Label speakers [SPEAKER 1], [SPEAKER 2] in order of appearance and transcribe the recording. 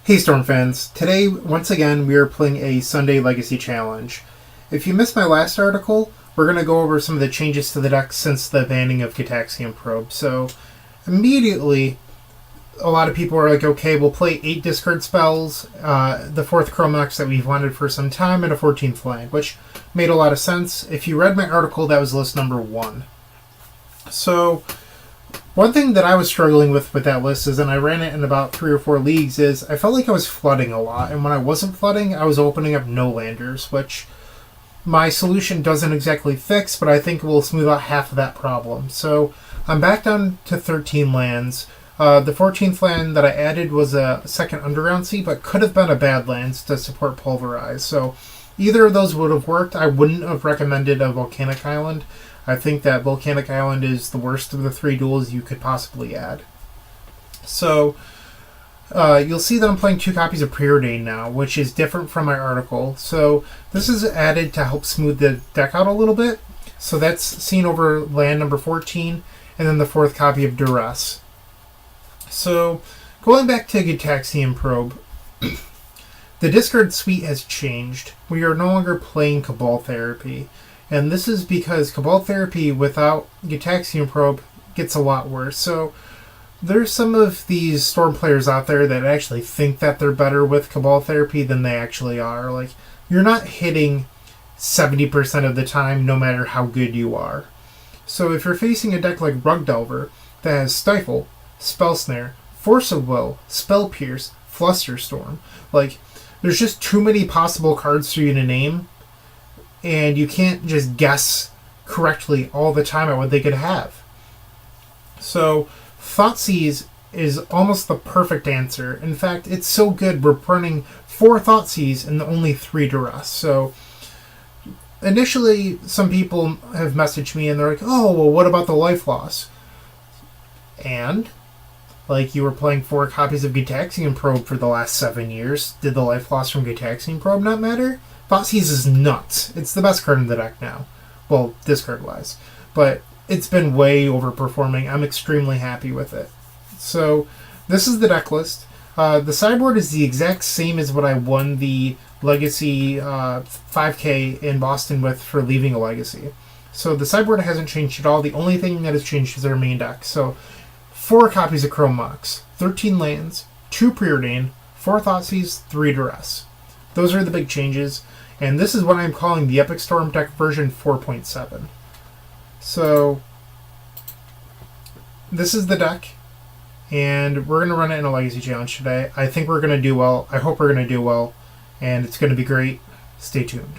[SPEAKER 1] Hey Storm fans, today once again we are playing a Sunday Legacy Challenge. If you missed my last article, we're going to go over some of the changes to the deck since the banning of Gitaxian Probe. So immediately a lot of people are like, okay, we'll play 8 discard spells, the 4th Chromox that we've wanted for some time, and a 14th land, which made a lot of sense. If you read my article, that was list number 1. So one thing that I was struggling with that list is, and I ran it in about 3 or 4 leagues, is I felt like I was flooding a lot. And when I wasn't flooding, I was opening up no landers, which my solution doesn't exactly fix, but I think it will smooth out half of that problem. So I'm back down to 13 lands. The 14th land that I added was a second Underground Sea, but could have been a Badlands to support Pulverize. So either of those would have worked. I wouldn't have recommended a Volcanic Island. I think that Volcanic Island is the worst of the 3 duels you could possibly add. So you'll see that I'm playing 2 copies of Preordained now, which is different from my article. So this is added to help smooth the deck out a little bit. So that's seen over land number 14, and then the 4th copy of Duress. So going back to Gitaxian Probe, the discard suite has changed. We are no longer playing Cabal Therapy. And this is because Cabal Therapy without Gitaxian Probe gets a lot worse. So there's some of these Storm players out there that actually think that they're better with Cabal Therapy than they actually are. Like, you're not hitting 70% of the time no matter how good you are. So if you're facing a deck like Rug Delver that has Stifle, Spell Snare, Force of Will, Spell Pierce, Flusterstorm, like, there's just too many possible cards for you to name. And you can't just guess correctly all the time at what they could have. So Thoughtseize is almost the perfect answer. In fact, it's so good we're running 4 Thoughtseize and only 3 Duress. So initially some people have messaged me and they're like, oh, well, what about the life loss? And like, you were playing 4 copies of Gitaxian Probe for the last 7 years. Did the life loss from Gitaxian Probe not matter? Thoughtseize is nuts. It's the best card in the deck now. Well, discard-wise. But it's been way overperforming. I'm extremely happy with it. So, this is the deck list. The sideboard is the exact same as what I won the Legacy 5K in Boston with for leaving a Legacy. So, the sideboard hasn't changed at all. The only thing that has changed is our main deck. So, 4 copies of Chrome Mox, 13 lands, 2 Preordained, 4 Thoughtseize, 3 Duress. Those are the big changes. And this is what I'm calling the Epic Storm deck version 4.7. So this is the deck, and we're going to run it in a Legacy Challenge today. I think we're going to do well. I hope we're going to do well, and it's going to be great. Stay tuned.